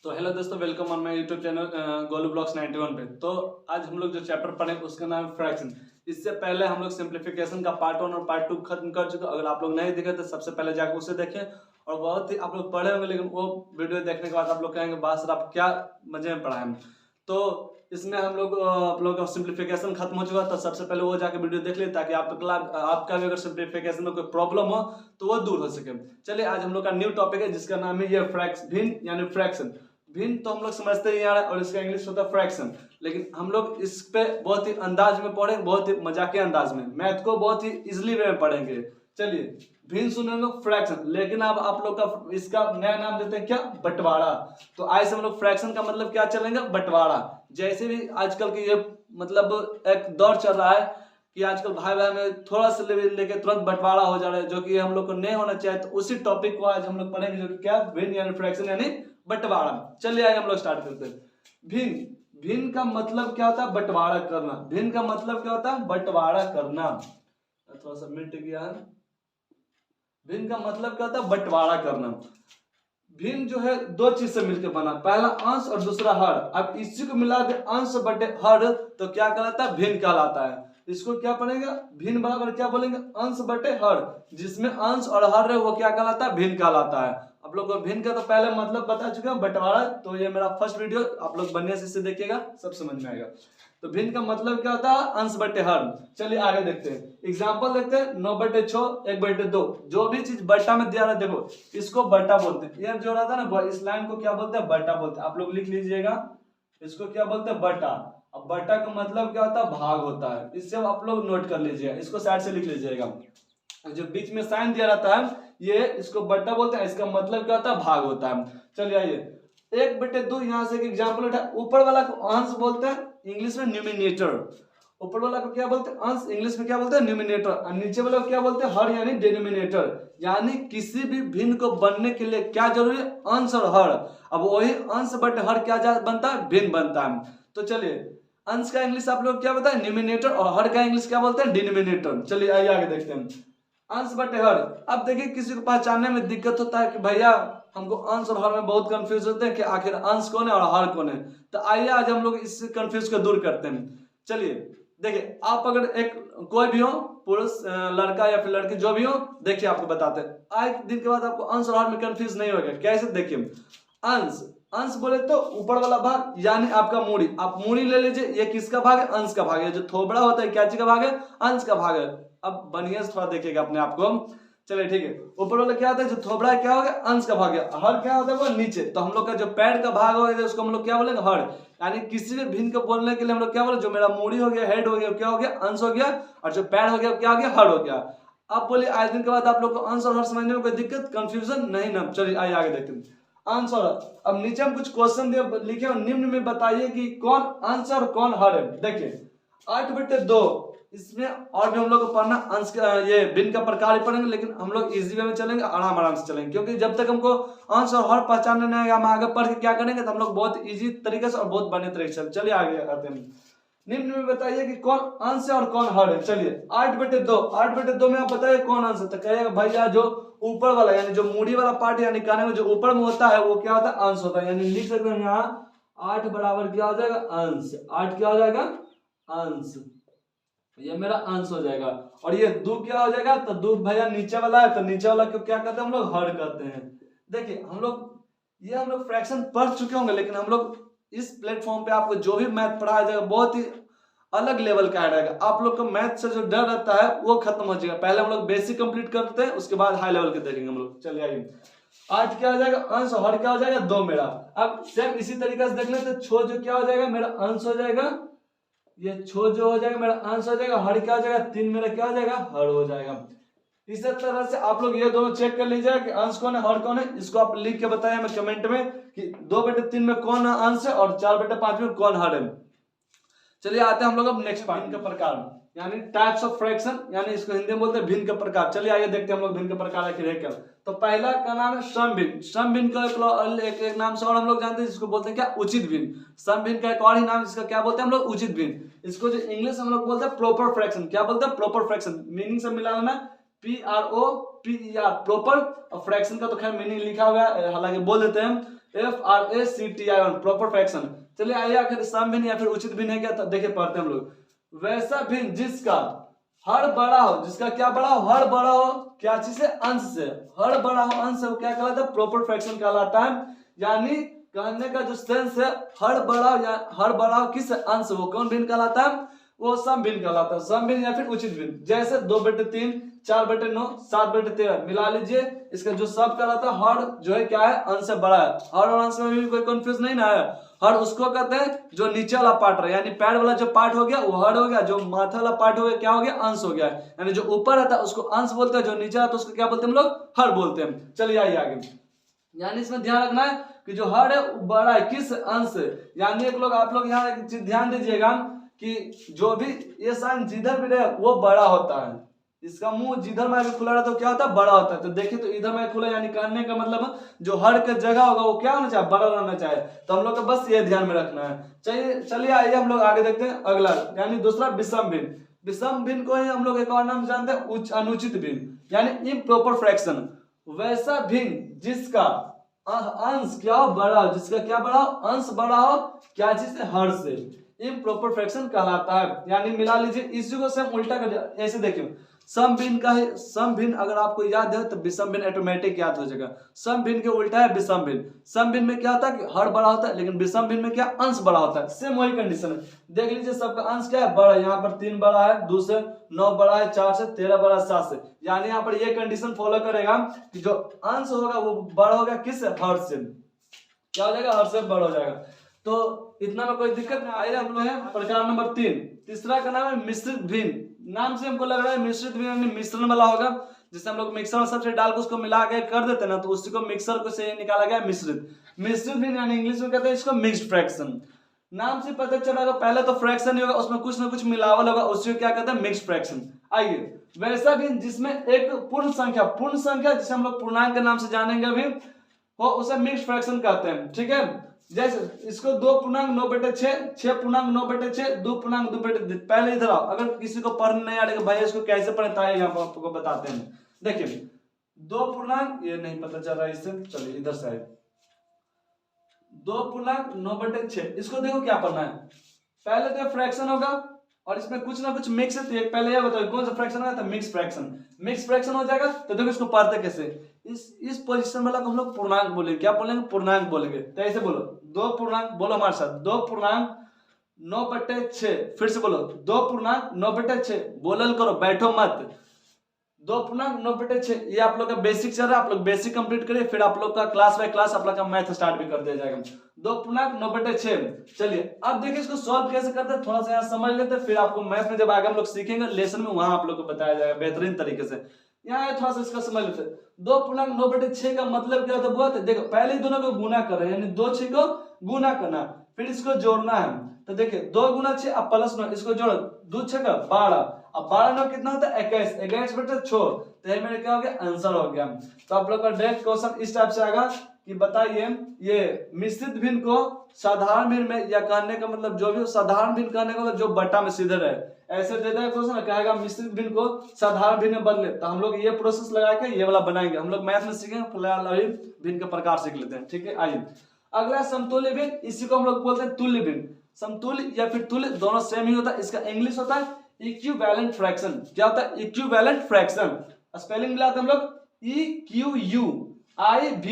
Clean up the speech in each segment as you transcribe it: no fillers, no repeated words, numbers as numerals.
तो हेलो दोस्तों, welcome on my YouTube channel Golu blogs 91 पे। तो आज हम लोग जो चैप्टर पढ़े उसका नाम है फ्रैक्शन। इससे पहले हम लोग सिंप्लीफिकेशन का पार्ट 1 और पार्ट 2 खत्म कर चुके। अगर आप लोग नहीं देखे तो सबसे पहले जाकर उसे देखें। और बहुत ही आप लोग पढ़े होंगे, लेकिन वो वीडियो देखने के बाद आप लोग कहेंगे बात सर आप क्या मजे में पढ़ाएं। तो इसमें हम लोग आप लोग का सिंप्लीफिकेशन खत्म हो चुका, तो सबसे पहले वो जाकर वीडियो देख ले ताकि आपका भी अगर सिंप्लीफिकेशन में कोई प्रॉब्लम हो तो वो दूर हो सके। चलिए आज हम लोग का न्यू टॉपिक है जिसका नाम है ये भिन्न यानी फ्रैक्शन। भिन्न तो हम लोग समझते ही आ रहा है और इसका इंग्लिश होता है फ्रैक्शन, लेकिन हम लोग इस पे बहुत ही अंदाज में पढ़ेंगे, बहुत ही मजाकिया अंदाज में, मैथ को बहुत ही इजिली वे में पढ़ेंगे। चलिए भिन्न सुनेंगे फ्रैक्शन, लेकिन अब आप लोग का इसका नया नाम देते हैं क्या, बंटवारा। तो आज से हम लोग फ्रैक्शन का मतलब क्या चलेंगे, बंटवारा। जैसे भी आजकल की ये मतलब एक दौर चल रहा है कि आजकल भाई भाई में थोड़ा सा लेके तुरंत बंटवारा हो जा रहा है, जो कि हम लोग को नहीं होना चाहिए। तो उसी टॉपिक को आज हम लोग पढ़ेंगे, जो कि क्या, भिन्न यानी फ्रैक्शन यानी बंटवारा। चलिए आगे हम लोग स्टार्ट करते हैं। भिन्न भिन्न का मतलब क्या होता है, बंटवारा करना। भिन्न का मतलब क्या होता है, बंटवारा करना। थोड़ा सा मिट गया है। भिन्न का मतलब क्या होता है, बंटवारा करना। भिन्न जो है दो चीज से मिलकर बना, पहला अंश और दूसरा हर। अब इसी को मिला दे अंश बटे हर तो क्या कहलाता है, भिन्न कहलाता है। इसको क्या पढ़ेगा, भिन्न बराबर क्या बोलेंगे, अंश बटे हर। जिसमें अंश और हर है वो क्या कहलाता है, भिन्न कहलाता है। आप लोग को भिन्न का तो पहले मतलब बता चुके हैं, बंटवारा। तो ये मेरा फर्स्ट वीडियो आप लोग बढ़िया से इसे देखिएगा, सब समझ में आएगा। तो भिन्न का मतलब क्या होता है, अंश बटे हर। चलिए आगे देखते हैं, एग्जांपल देखते हैं। 9/6 1/2। जो भी चीज बट्टा में दिया रहा है, देखो इसको बट्टा बोलते हैं। ये जो रहता है ना, इस लाइन को क्या बोलते हैं, बट्टा बोलते हैं। आप लोग लिख लीजिएगा, इसको क्या बोलते हैं, बट्टा। अब बट्टा का मतलब क्या होता है, भाग होता है। इससे आप लोग नोट कर लीजिएगा, इसको साइड से लिख लीजिएगा। जो बीच में साइन दिया रहता है ये इसको बट्टा बोलते हैं, इसका मतलब क्या होता है, भाग होता है। चलिए आइए 1/2 यहाँ से एक एग्जाम्पल उठा। ऊपर वाला को अंश बोलते हैं, इंग्लिश में न्यूमिनेटर। ऊपर वाला को क्या बोलते हैं, अंश, इंग्लिश में क्या बोलते हैं, न्यूमिनेटर। और नीचे वाला को क्या बोलते हैं, हर यानी डिनोमिनेटर। यानी किसी भी भिन्न को बनने के लिए क्या जरूरी है, अंश और हर। अब वही अंश बटे हर क्या बनता है, भिन्न बनता है। तो चलिए अंश का इंग्लिश आप लोग क्या बताए, न्यूमिनेटर, और हर का इंग्लिश क्या बोलते हैं, डिनोमिनेटर। चलिए आइए आगे देखते हैं, अंश बटे हर। अब देखिए किसी को पहचानने में दिक्कत होता है कि भैया हमको अंश और हर में बहुत कंफ्यूज होते हैं कि आखिर अंश कौन है और हर कौन है। तो आइए आज हम लोग इस कंफ्यूज को दूर करते हैं। चलिए देखिए, आप अगर एक कोई भी हो, पुरुष, लड़का या फिर लड़की, जो भी हो, देखिए आपको बताते हैं। आज दिन के बाद आपको अंश और हर में कंफ्यूज नहीं होगा। कैसे, देखिए अंश, अंश बोले तो ऊपर वाला भाग यानी आपका मूड़ी। आप मूड़ी ले लीजिए, ये किसका भाग है, अंश का भाग है। जो थोबड़ा होता है क्या चीज का भाग है, अंश का भाग है। अब बढ़िया से थोड़ा देखिएगा अपने आप को। चलिए ठीक है, ऊपर वाला क्या होता है, जो थोबड़ा क्या हो गया, अंश का भाग है। हर क्या होता है, वो नीचे। तो हम लोग का जो पैर का भाग होगा उसको हम लोग क्या बोलेंगे, हर। यानी किसी भी भिन्न को बोलने के लिए हम लोग क्या बोले, जो मेरा मूड़ी हो गया, हेड हो गया, क्या हो गया, अंश हो गया। और जो पैर हो गया क्या हो गया, हर हो गया। अब बोलिए आज दिन के बाद आप लोग को अंश और हर समझने में कोई दिक्कत, कंफ्यूजन नहीं ना। चलिए आइए आगे देखते हैं, अंश और हर। अब नीचे हम कुछ क्वेश्चन लिखे और निम्न में बताइए कि कौन अंश और कौन हर है। देखिए 8/2, इसमें और भी हम लोग को पढ़ना, अंश का ये भिन्न का प्रकार ही पढ़ेंगे, लेकिन हम लोग इजी वे में चलेंगे, आराम से चलेंगे। क्योंकि जब तक हमको अंश और हर पहचानने नहीं आएगा, हम आगे पढ़ के क्या करेंगे, तो हम लोग बहुत इजी तरीके से और बहुत बढ़िया तरीके से। चलिए आगे आते हैं, निम्न में बताइए कि कौन अंश है और कौन हर है। चलिए 8/2, 8/2 में आप बताइए कौन अंश है। तो कहिएगा भैया जो ऊपर वाला यानी जो मूड़ी वाला पार्ट यानी काने में जो ऊपर में होता है वो क्या होता है, अंश होता है। यानी लिख सकते हैं यहाँ 8 बराबर क्या हो जाएगा, अंश। 8 क्या हो जाएगा, अंश। ये मेरा अंश हो जाएगा। और ये 2 क्या हो जाएगा, तो 2 भैया नीचे वाला है, तो नीचे वाला को क्या कहते हैं हम लोग, हर कहते हैं। देखिए हम लोग फ्रैक्शन पढ़ चुके होंगे, लेकिन हम लोग इस प्लेटफॉर्म पे आपको जो भी मैथ पढ़ाया जाएगा बहुत ही अलग लेवल का रहेगा। आप लोग को मैथ से जो डर रहता है वो खत्म हो जाएगा। पहले हम लोग बेसिक कंप्लीट करते हैं, उसके बाद हाई लेवल के देखेंगे हम लोग। चलिए आइए, 8 क्या हो जाएगा, अंश, और हर क्या हो जाएगा, 2 मेरा। अब सेम इसी तरीके से देख लेते हैं, छो जो क्या हो जाएगा, मेरा अंश हो जाएगा। ये छो जो हो जाएगा मेरा अंश हो जाएगा, हर क्या हो जाएगा, 3 मेरा क्या हो जाएगा, हर हो जाएगा। इस तरह से आप लोग ये दोनों चेक कर लीजिएगा कि अंश कौन है, हर कौन है। इसको आप लिख के बताइए हमें कमेंट में कि 2/3 में कौन अंश है और 4/5 में कौन हर है। चलिए आते हैं हम लोग अब नेक्स्ट पार्ट का प्रकार, यानी टाइप्स ऑफ फ्रैक्शन, यानी इसको हिंदी में बोलते हैं भिन्न का प्रकार। चलिए आइए देखते हैं हम लोग भिन्न का प्रकार आखिर है क्या। तो पहला का नाम है समभिन्न। समभिन्न का एक नाम से और हम लोग जानते हैं, जिसको बोलते हैं क्या, उचित भिन्न। समभिन्न का एक और ही नाम, जिसका क्या बोलते हैं हम लोग, उचित भिन्न। इसको जो इंग्लिश हम लोग बोलते हैं प्रॉपर फ्रैक्शन। क्या बोलते हैं, प्रॉपर फ्रैक्शन। मीनिंग से मिला लेना, PROPER, प्रॉपर। और फ्रैक्शन का तो खैर मीनिंग लिखा हुआ है, हालांकि बोल देते हैं FRACTION प्रॉपर फ्रैक्शन। चलिए आइए आखिर सम भिन्न या फिर उचित भिन्न है क्या, तो देखिए पढ़ते हैं हम लोग। वैसा भिन्न जिसका हर बड़ा हो, जिसका क्या बड़ा हो, हर बड़ा हो क्या चीज से, अंश से, हर बड़ा हो अंश से, वो क्या कहलाता है, प्रॉपर फ्रैक्शन कहलाता है। यानी कहने का जो सेंस है, हर बड़ा या हर बड़ा हो किस अंश, वो कौन भिन्न कहलाता है, वो सम भिन्न कहलाता है, सम भिन्न या फिर उचित भिन्न। जैसे 2/3, 4/9, 7/13 मिला लीजिए, इसका जो सब कहलाता है, हर जो है क्या है, अंश से बड़ा है। हर और अंश में भी कोई कंफ्यूज नहीं ना है। हर उसको कहते हैं जो नीचे वाला पार्ट है, यानी पैर वाला जो पार्ट हो गया वो हर हो गया, जो माथा वाला पार्ट हो गया क्या हो गया, अंश हो गया। यानी जो ऊपर रहता है उसको अंश बोलते हैं, जो नीचे रहता है उसको क्या बोलते हैं हम लोग, हर बोलते हैं। चलिए आइए आगे। यानी इसमें ध्यान रखना है कि जो हर है बड़ा है किस अंश से। यानी एक लोग आप लोग यहाँ एक चीज ध्यान दीजिएगा कि जो भी ये साइन जिधर भी रहे वो बड़ा होता है। इसका मुंह जिधर में खुला रहता है तो क्या होता है, बड़ा होता है। तो देखिए तो इधर में खुला, यानी कहने का मतलब जो हर का जगह होगा वो क्या होना चाहिए, बड़ा रहना चाहिए। तो हम लोग को बस ये ध्यान में रखना है। चलिए आइए हम लोग आगे देखते हैं अगला, यानी दूसरा विषम भिन्न। विषम भिन्न को ही हम लोग एक और नाम जानते हैं अनुचित भिन्न, यानी इम्प्रॉपर फ्रैक्शन। वैसा भिन्न जिसका अंश क्या हो, बड़ा हो, जिसका क्या बड़ा हो, अंश बड़ा हो क्या चीज से, हर से, इम्प्रॉपर फ्रैक्शन कहलाता है। यानी मिला लीजिए, इसी को सेम उल्टा कर, ऐसे देखिए सम भिन्न का है, सम भिन्न अगर आपको याद है तो विषम भिन्न ऑटोमेटिक याद हो जाएगा। सम भिन्न के उल्टा है विषम भिन्न। सम भिन्न में क्या होता है कि हर बड़ा होता है, लेकिन विषम भिन्न में क्या, अंश बड़ा होता है। सेम वही कंडीशन है, देख लीजिए सबका अंश क्या है, बड़ा। यहाँ पर 3 बड़ा है, 2 से, 9 बड़ा है, 4 से, 13 बड़ा है, 7 से। यानी यहाँ पर ये कंडीशन फॉलो करेगा कि जो अंश होगा वो बड़ा होगा किस, हर से, क्या हो जाएगा, हर से बड़ा हो जाएगा। तो इतना में कोई दिक्कत नहीं। आइए हम लोग है प्रकार नंबर 3, तीसरा का नाम है मिश्रित भिन्न। नाम से हमको लग रहा है मिश्रित भिन्न यानी मिश्रण वाला होगा। जैसे हम लोग मिक्सर में सबसे डाल के उसको मिला के कर देते हैं ना, तो उसी को मिक्सर को से निकाला गया मिश्रित। मिश्रित भिन्न यानी इंग्लिश में कहते हैं इसको मिक्स्ड फ्रैक्शन। नाम से पता चला होगा, पहले तो फ्रैक्शन ही होगा, उसमें कुछ ना कुछ मिलावल होगा, उसी को क्या कहते हैं, मिक्स्ड फ्रैक्शन। आइए वैसा भिन्न जिसमें एक पूर्ण संख्या जिसे हम लोग पूर्णांक के नाम से जानेंगे अभी, वो उसे मिक्स्ड फ्रैक्शन कहते हैं। ठीक है, जैसे इसको 2.9/6, 6.9/6, 2.2/2। पहले इधर आओ, अगर किसी को पढ़ने नहीं आ रहा भाई इसको कैसे पढ़े तो यहाँ पर आपको बताते हैं। देखिए 2 ये नहीं पता चल रहा है इससे, चलिए इधर से 2.9/6, इसको देखो क्या पढ़ना है। पहले तो फ्रैक्शन होगा और इसमें कुछ ना कुछ मिक्स है, तो एक पहले ये बताओ कौन सा फ्रैक्शन है, तो मिक्स फ्रैक्शन। मिक्स फ्रैक्शन हो जाएगा तो देखो इसको पढ़ते कैसे, इस पोजीशन वाला को हम लोग पूर्णांक बोलेंगे। क्या बोलेंगे, पूर्णांक बोलेंगे। तो ऐसे बोलो 2 पूर्णांक, बोलो हमारे साथ 2.9/6। फिर से बोलो 2.9/6, बोलल करो, बैठो मत। 2.9/6 ये आप लोग का बेसिक चल रहा है, आप लोग बेसिक कंप्लीट करिए, फिर आप लोग का क्लास बाय क्लास आप लोग का मैथ स्टार्ट भी कर दिया जाएगा। 2.9/6। चलिए अब देखिए इसको सॉल्व कैसे करते हैं, थोड़ा सा यहाँ समझ लेते हैं, फिर आपको मैथ में जब आगे हम लोग सीखेंगे लेसन में, वहां आप लोग को बताया जाएगा बेहतरीन तरीके से। यहाँ थोड़ा सा इसका समझ लेते हैं। 2.9/6 का मतलब क्या होता है, देखो पहले ही दोनों को गुना कर रहे हैं, यानी 2 6 को गुना करना, फिर इसको जोड़ना है। तो देखिए 2 × 6 अब +9, इसको जोड़ो, 2 6 का 12, अब 12 9 कितना होता है 21, 21/6। तो ये मेरे क्या हो गया, आंसर हो गया। तो आप लोग का डायरेक्ट क्वेश्चन इस टाइप से आएगा कि बताइए ये मिश्रित भिन्न को साधारण भिन्न में, या कहने का मतलब जो भी साधारण भिन्न कहने का मतलब जो बट्टा में सीधे रहे, ऐसे देता है क्वेश्चन, कहेगा मिश्रित भिन्न को साधारण भिन्न में बदले। तो हम लोग ये प्रोसेस लगा के ये वाला बनाएंगे। हम लोग मैथ में सीखेंगे, फिलहाल अभी भिन्न के प्रकार सीख लेते हैं। ठीक है, आइए अगला समतुल्य भिन्न, इसी को हम लोग बोलते हैं तुल्य भिन्न। समतुल्य या फिर तुल्य दोनों सेम ही होता है। इसका इंग्लिश होता है इक्विवेलेंट फ्रैक्शन। क्या होता है, इक्विवेलेंट फ्रैक्शन। स्पेलिंग मिलाते हम लोग EQUIVALENT,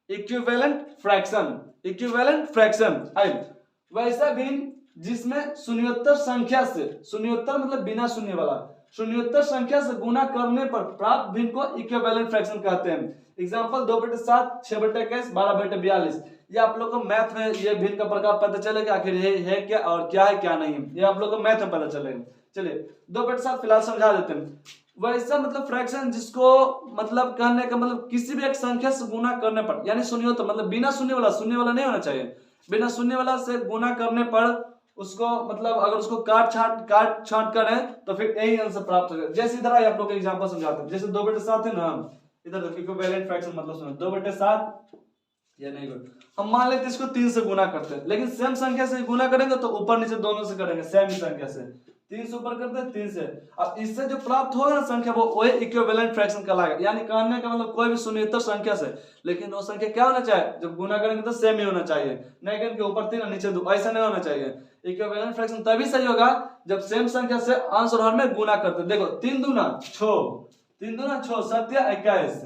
equivalent fraction, equivalent fraction. वैसा भिन्न जिसमें शून्योत्तर संख्या से, शून्योत्तर मतलब बिना शून्य वाला, शून्योत्तर संख्या से गुना करने पर प्राप्त भिन्न को इक्विवेलेंट फ्रैक्शन कहते हैं। एग्जांपल 2/7, 6/21, 12/42। ये आप लोग को मैथ में ये भिन्न का प्रकार पता चलेगा, आखिर ये है क्या और क्या है क्या नहीं है, ये आप लोग को मैथ में पता चलेगा। चलिए 2/7 फिलहाल समझा देते हैं। वैसा मतलब फ्रैक्शन जिसको मतलब कहने का मतलब किसी भी एक संख्या से गुना करने पर, यानी शून्योत्तर मतलब बिना शून्य वाला नहीं होना चाहिए, बिना शून्य वाला से गुना करने पर उसको मतलब अगर उसको काट छांट करें तो फिर यही आंसर प्राप्त होगा। जैसे इधर आइए आप लोग का एग्जांपल समझाते हैं। जैसे 2/7 है ना, इधर देखो इक्विवेलेंट फ्रैक्शन मतलब सुनो 2/7, ये नहीं हम मान लेते इसको 3 से गुना करते हैं, लेकिन सेम संख्या से गुना करेंगे तो ऊपर नीचे दोनों से करेंगे सेम संख्या से। 3 से ऊपर करते हैं 3 से। अब इससे जो प्राप्त होगा ना संख्या वो वही इक्विवेलेंट फ्रैक्शन कहलाएगा। यानी कहने का मतलब कोई भी शून्येतर संख्या से, लेकिन वो संख्या क्या होना चाहिए, जब गुना करेंगे तो सेम ही होना चाहिए, नहीं करके ऊपर 3 और नीचे 2, ऐसा नहीं होना चाहिए। इक्विवेलेंट फ्रैक्शन तभी सही होगा जब सेम संख्या से अंश और हर में गुना करते। देखो 3 दूना 6, 3 दूना 6, 7 या 21।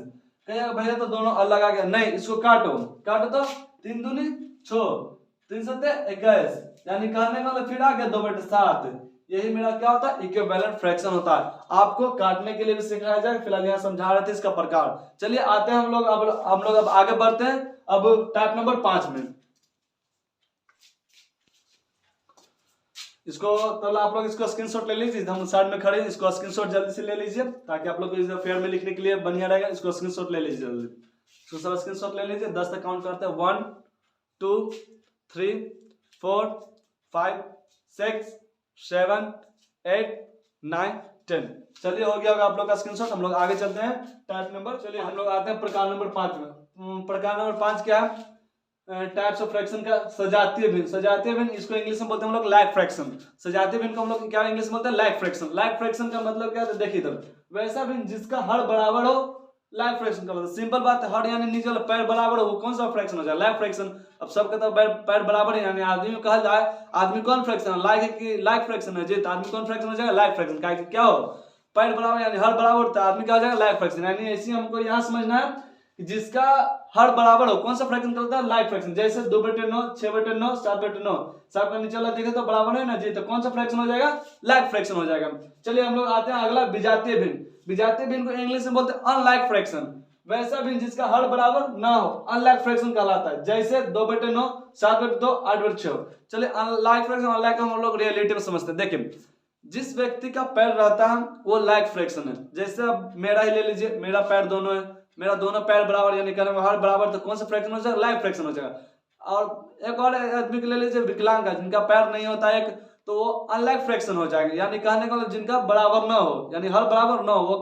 कहेगा भैया तो दोनों अलग आ गया, नहीं इसको काटो, काटो तो 3 दूनी 6, 3 7 21, यानी कहने का मतलब फिर आ गया 2/7। यही मेरा क्या होता है, इक्विवेलेंट फ्रैक्शन होता है। आपको काटने के लिए भी सिखाया जाएगा, फिलहाल यहाँ समझा रहे थे इसका प्रकार। चलिए आते हैं हम लोग अब आगे बढ़ते हैं अब टाइप नंबर 5 में। इसको तो आप लोग इसको स्क्रीनशॉट ले लीजिए, हम साइड में खड़े हैं, इसको स्क्रीनशॉट जल्दी से ले लीजिए ताकि आप लोग को फेयर में लिखने के लिए बढ़िया रहेगा। इसको स्क्रीनशॉट ले लीजिए जल्दी, इसको सब स्क्रीनशॉट ले लीजिए। 10 तक काउंट करते हैं, 1 2 3 4 5 6 7 8 9 10। चलिए हो गया होगा आप लोग का स्क्रीनशॉट। हम लोग आगे चलते हैं टाइप नंबर। चलिए हम लोग आते हैं प्रकार नंबर 5 में। प्रकार नंबर 5 क्या है, टाइप्स ऑफ फ्रैक्शन का सजातीय भिन्न। सजातीय भिन्न इसको इंग्लिश में बोलते हैं हम लोग लाइक फ्रैक्शन। सजातीय भिन्न को हम लोग क्या इंग्लिश में बोलते हैं, लाइक फ्रैक्शन। लाइक फ्रैक्शन का मतलब क्या है, देखिए इधर वैसा भिन्न जिसका हर बराबर हो, लाइक फ्रैक्शन का मतलब सिंपल बात है, हर यानी नीचे वाला पैर बराबर हो, वो कौन सा फ्रैक्शन हो जाए, लाइक फ्रैक्शन। अब सबके तो पैर बराबर है, यानी आदमी में कहा जाए आदमी कौन फ्रैक्शन है, लाइक है कि लाइक फ्रैक्शन है, जी तो आदमी कौन फ्रैक्शन हो जाएगा, लाइक फ्रैक्शन। क्या हो, पैर बराबर यानी हर बराबर होता है, आदमी क्या हो जाएगा, लाइक फ्रैक्शन। यानी ऐसे हमको यहाँ समझना है कि जिसका हर बराबर हो, कौन सा फ्रैक्शन करता है, लाइक फ्रैक्शन। जैसे 2/9 6/9 7/9, सबका नीचे वाला देखे तो बराबर है ना जी, तो कौन सा फ्रैक्शन हो जाएगा, लाइक फ्रैक्शन हो जाएगा। चलिए हम लोग आते हैं अगला विजातीय भिन्न। विजातीय भिन्न को इंग्लिश में बोलते हैं अनलाइक फ्रैक्शन। वैसा भिन्न जिसका हर बराबर ना हो, अनलाइक फ्रैक्शन कहलाता है। जैसे 2/9 7/2 8/6। चलिए अनलाइक फ्रैक्शन, अनलाइक हम लोग रियलिटी में समझते हैं। देखिए जिस व्यक्ति का पैर रहता है वो लाइक फ्रैक्शन है। जैसे अब मेरा ही ले लीजिए, मेरा पैर दोनों है, मेरा दोनों पैर बराबर यानी कहने हर बराबर, तो कौन सा फ्रैक्शन हो जाएगा, लाइक फ्रैक्शन हो जाएगा। और एक और आदमी को ले लीजिए विकलांग है, जिनका पैर नहीं होता एक, तो वो अनलाइक फ्रैक्शन हो जाएगा। यानी कहने का मतलब जिनका बराबर ना हो, यानी हर बराबर ना हो, वो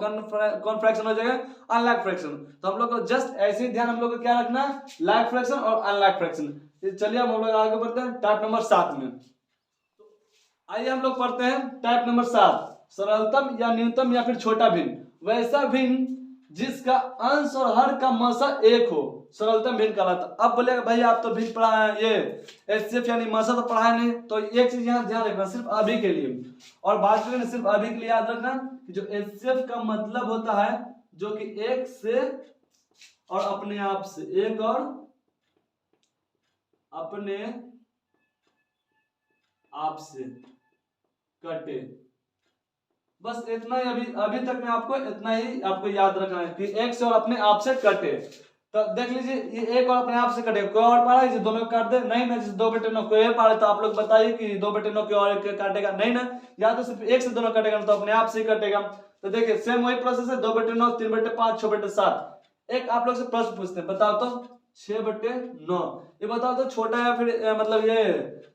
कौन फ्रैक्शन हो जाएगा, अनलाइक फ्रैक्शन। तो हम लोग को जस्ट ऐसे ही ध्यान हम लोग को क्या रखना है, लाइक फ्रैक्शन और अनलाइक फ्रैक्शन। चलिए हम लोग आगे बढ़ते हैं टाइप नंबर 7 में। आइए हम लोग पढ़ते हैं टाइप नंबर 7, सरलतम या न्यूनतम या फिर छोटा भिन्न। वैसा भिन्न जिसका अंश और हर का मासा एक हो, सरलतम भिन्न कहलाता। अब बोलेगा भाई आप तो भिन्न पढ़ा है, ये एचसीएफ यानी मासा तो पढ़ा नहीं, तो एक चीज यहाँ ध्यान रखना सिर्फ अभी के लिए, और बात करें सिर्फ अभी के लिए याद रखना कि जो एचसीएफ का मतलब होता है जो कि एक से और अपने आप से, एक और अपने आप से कटे, बस इतना ही। अभी तक में आपको इतना ही आपको याद रखना है कि एक से और अपने आप से कटे। तो देख लीजिए ये एक और अपने आप से कटे, कोई और पढ़ा है दोनों काट दे, नहीं ना। जैसे 2/9 कोई पढ़ा तो आप लोग बताइए कि 2/9 के और एक काटेगा, नहीं ना, या तो सिर्फ एक से दोनों कटेगा तो अपने आप से ही कटेगा। तो देखिए सेम वही प्रोसेस है, 2/9 3/5 6/7। एक आप लोग से प्रश्न पूछते हैं, बताओ तो 6/9, ये बताओ तो छोटा या फिर मतलब ये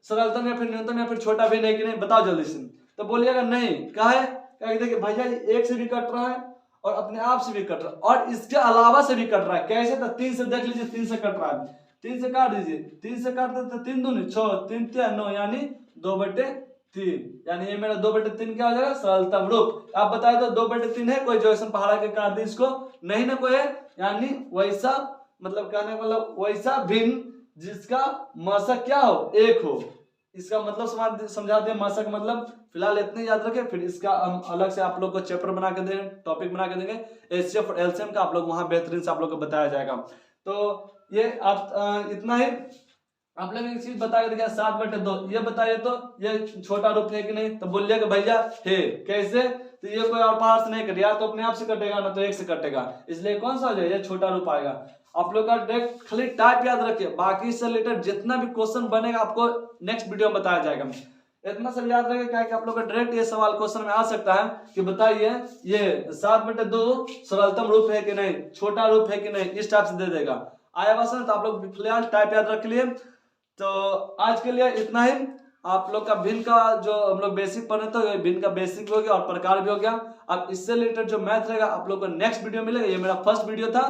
सरलतम या फिर न्यूनतम या फिर छोटा भी नहीं कि नहीं, बताओ जल्दी से। तो बोलिएगा नहीं, कहा है देखिए भैया एक से भी कट रहा है और अपने आप से भी कट रहा है और इसके अलावा से भी कट रहा है। कैसे, तो 3 से देख लीजिए, 3 से कट रहा है, 3 से काट दीजिए, 3 से काट दे तो 3 दूनी 6 3 3 9 यानी 2/3, यानी ये मेरा 2/3 क्या हो जाएगा, सरलतम रूप। आप बताए तो 2/3 है, कोई जो ऐसा पहाड़ा के काट दी इसको, नहीं ना कोई है, यानी वैसा मतलब कहने मतलब वैसा भिन्न जिसका मासा क्या हो, एक हो। इसका मतलब समझा दें, मासा का मतलब फिलहाल इतने याद रखें, फिर इसका हम अलग से आप लोग को चैप्टर बना के देंगे, टॉपिक बना के देंगे एचसीएफ और एलसीएम का, आप लोग वहां बेहतरीन से आप लोग को बताया जाएगा। तो ये आप इतना ही आप लोग एक चीज बता के देखिए, 7/2 ये बताइए तो ये छोटा रूप है कि नहीं, तो बोलिए कि भैया है। कैसे, तो ये कोई और पार्ट नहीं कटेगा, तो अपने आप से कटेगा ना तो एक से कटेगा, इसलिए कौन सा हो जाए, ये छोटा रूप आएगा। आप लोग का डायरेक्ट खाली टाइप याद रखिए, बाकी से रिलेटेड जितना भी क्वेश्चन बनेगा आपको नेक्स्ट वीडियो में बताया जाएगा। इतना सब याद रखें क्या कि आप लोग का डायरेक्ट ये सवाल क्वेश्चन में आ सकता है कि बताइए ये 7/2 सरलतम रूप है कि नहीं, छोटा रूप है कि नहीं, इस टाइप से दे देगा। आया बस, तो आप लोग फिलहाल टाइप याद रख लिए। तो आज के लिए इतना ही। आप लोग का भिन्न का जो हम लोग बेसिक पढ़े तो भिन्न का बेसिक भी हो गया और प्रकार भी हो गया। अब इससे रिलेटेड जो मैथ रहेगा आप लोग को नेक्स्ट वीडियो मिलेगा। ये मेरा फर्स्ट वीडियो था,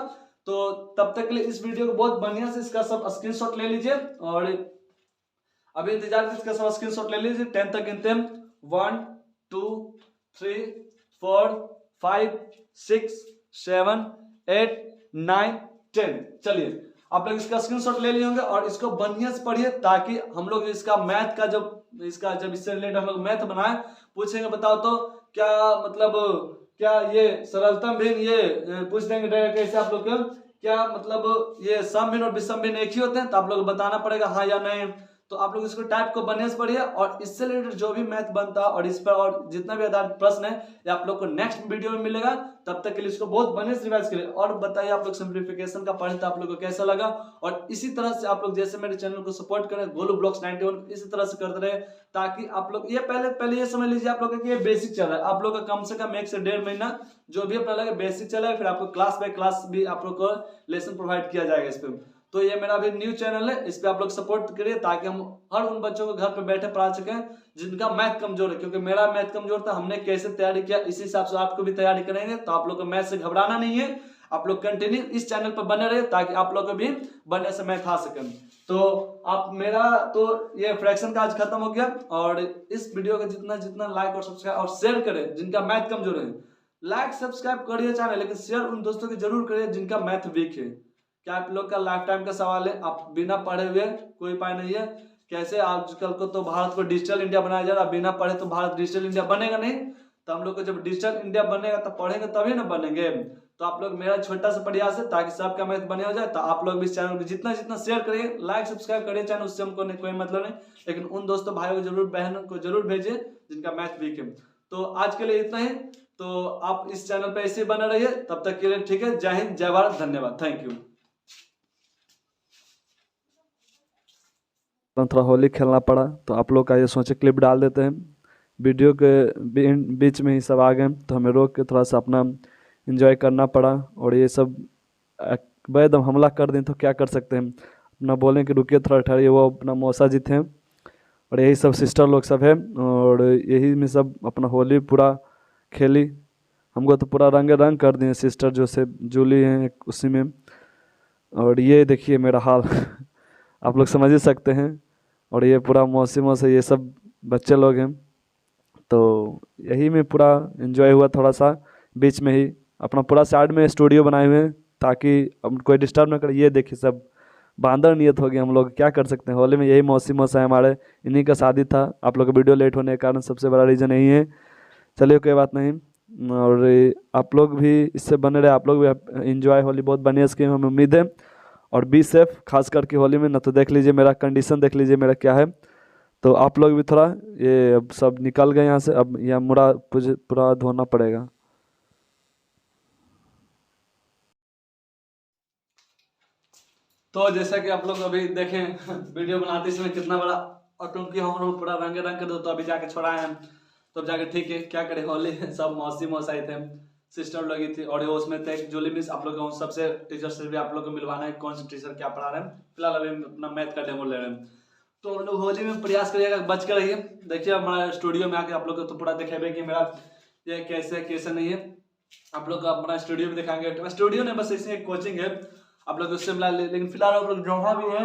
तो तब तक के लिए इस वीडियो को बहुत बढ़िया से इसका सब स्क्रीनशॉट ले लीजिए और अभी इंतजार इसका सब स्क्रीनशॉट ले लीजिए। 10 तक गिनते हैं, 1 2 3 4 5 6 7 8 9 10। चलिए आप लोग इसका स्क्रीनशॉट ले लिए होंगे और इसको बढ़िया से पढ़िए, ताकि हम लोग इसका मैथ का जब इससे रिलेटेड हम लोग मैथ बनाए पूछेंगे बताओ तो क्या मतलब क्या ये सरलतम भिन्न ये पूछ देंगे कैसे आप लोग क्या मतलब ये सम भिन्न और विषम भिन्न एक ही होते हैं, तो आप लोग बताना पड़ेगा हाँ या नहीं। तो आप लोग इसको टाइप को बढ़िया से पढ़िए और इससे रिलेटेड जो भी मैथ बनता है और इस पर और जितना भी आधारित प्रश्न है ये आप लोग को नेक्स्ट वीडियो में मिलेगा। तब तक के लिए इसको बहुत बढ़िया से रिवाइज करिए और बताइए आप लोग सिंप्लीफिकेशन का पढ़े तो आप लोग को कैसा लगा। और इसी तरह से आप लोग जैसे मेरे चैनल को सपोर्ट करें गोलू ब्लॉग्स 91 इसी तरह से करते रहे, ताकि आप लोग ये पहले ये समझ लीजिए आप लोग कि ये बेसिक चल रहा है, आप लोग का कम से कम 1 से 1.5 महीना जो भी अपना लगे बेसिक चला है, फिर आपको क्लास बाय क्लास भी आप लोग को लेसन प्रोवाइड किया जाएगा इस पे। तो ये मेरा भी न्यू चैनल है, इस पे आप लोग सपोर्ट करिए ताकि हम हर उन बच्चों को घर पे बैठे पढ़ा सकें जिनका मैथ कमजोर है, क्योंकि मेरा मैथ कमजोर था, हमने कैसे तैयारी किया इसी हिसाब से आपको भी तैयारी करेंगे। तो आप लोग को मैथ से घबराना नहीं है, आप लोग कंटिन्यू इस चैनल पर बने रहे ताकि आप लोग को भी बढ़िया से मैथ आ सके। तो आप मेरा तो ये फ्रैक्शन का आज खत्म हो गया और इस वीडियो का जितना लाइक और सब्सक्राइब और शेयर करें जिनका मैथ कमजोर है, लाइक सब्सक्राइब करिए चैनल, लेकिन शेयर उन दोस्तों की जरूर करिए जिनका मैथ वीक है। क्या आप लोग का लाइफ टाइम का सवाल है, आप बिना पढ़े हुए कोई उपाय नहीं है। कैसे आजकल को तो भारत को डिजिटल इंडिया बनाया जा रहा है, बिना पढ़े तो भारत डिजिटल इंडिया बनेगा नहीं। तो हम लोग को जब डिजिटल इंडिया बनेगा तो पढ़ेंगे तभी ना बनेंगे। तो आप लोग मेरा छोटा सा प्रयास है ताकि सबका मैथ बने हो जाए। तो आप लोग भी इस चैनल को जितना शेयर करिए, लाइक सब्सक्राइब करिए चैनल, उससे हमको कोई मतलब नहीं, लेकिन उन दोस्तों भाइयों को जरूर बहनों को जरूर भेजिए जिनका मैथ वीक है। तो आज के लिए इतना ही, तो आप इस चैनल पर ऐसे बने रहिए, तब तक के लिए ठीक है। जय हिंद, जय भारत, धन्यवाद, थैंक यू। थोड़ा होली खेलना पड़ा तो आप लोग का ये सोचे क्लिप डाल देते हैं, वीडियो के बीच में ही सब आ गए तो हमें रोक के थोड़ा सा अपना एंजॉय करना पड़ा। और ये सब एकदम हमला कर दें तो क्या कर सकते हैं, अपना बोलें कि रुकिए थोड़ा ठहरिए। वो अपना मौसा जी थे और यही सब सिस्टर लोग सब है और यही में सब अपना होली पूरा खेली। हमको तो पूरा रंग कर दिए सिस्टर जो से जूली हैं उसी में। और ये देखिए मेरा हाल आप लोग समझ ही सकते हैं। और ये पूरा मौसम से ये सब बच्चे लोग हैं, तो यही में पूरा एंजॉय हुआ थोड़ा सा। बीच में ही अपना पूरा साइड में स्टूडियो बनाए हुए हैं ताकि अब कोई डिस्टर्ब ना करे। ये देखिए सब बांदर नियत हो गए, हम लोग क्या कर सकते हैं। होली में यही मौसम है हमारे, इन्हीं का शादी था। आप लोग का वीडियो लेट होने के कारण सबसे बड़ा रीज़न यही है। चलिए कोई बात नहीं, और आप लोग भी इससे बने रहे, आप लोग भी इंजॉय होली बहुत बढ़िया से हमें उम्मीद है। और बी सेफ खास करके होली में, ना तो देख लीजिए मेरा कंडीशन, देख लीजिए मेरा क्या है। तो आप लोग भी थोड़ा ये अब सब निकल गए यहाँ से, अब यहाँ मुड़ा पूरा धोना पड़ेगा। तो जैसा कि आप लोग अभी देखें वीडियो बनाते समय कितना बड़ा, और क्योंकि हम लोग पूरा रंग कर दो तो अभी जाके छोड़ाए हैं, तो अब जाके ठीक है क्या करें। होली सब मौसी आए थे, सिस्टर लगी थी और उसमें थे जोली मिस। आप लोग सबसे टीचर से भी आप लोग को मिलवाना है कौन से टीचर क्या पढ़ा रहे हैं। फिलहाल अभी अपना मैथ का डेमो ले रहे हैं। तो हम लोग होली में प्रयास करिएगा बच कर रहिए। देखिए हमारा स्टूडियो में आके आप लोग को तो पूरा दिखेगा कि मेरा ये कैसे नहीं है। आप लोग अपना स्टूडियो में दिखाएंगे, स्टूडियो नहीं बस ऐसे एक कोचिंग है, आप लोग उससे मिला लेकिन फिलहाल आप लोग जहाँ भी है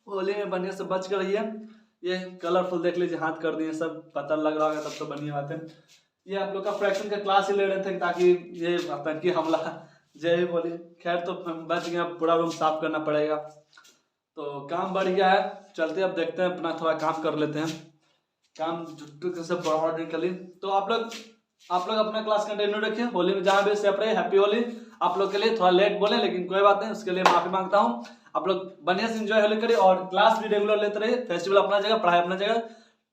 होली में बढ़िया से बच कर रहिए। ये कलरफुल देख लीजिए, हाथ कर दिए सब, पता लग रहा होगा तब तो बढ़िया बात है। ये आप लोग का फ्रैक्शन का क्लास ही ले रहे थे ताकि ये आतंकी हमला जय बोली। खैर तो बच गया, पूरा रूम साफ करना पड़ेगा। तो काम बढ़ गया है, चलते अब देखते हैं अपना थोड़ा काम कर लेते हैं। काम झुट्टू से बढ़ा निकली। तो आप लोग अपना क्लास कंटिन्यू रखिए, होली में जहाँ भी सेफ रहे। हैप्पी होली। आप लोग के लिए थोड़ा लेट बोले लेकिन कोई बात नहीं, उसके लिए माफी मांगता हूँ। आप लोग बढ़िया से एंजॉय होली करिए और क्लास भी रेगुलर लेते रहिए। फेस्टिवल अपना जगह, पढ़ाई अपना जगह।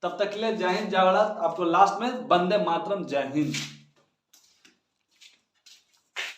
तब तक के लिए जय हिंद, जय भारत। आपको लास्ट में वंदे मातरम, जय हिंद।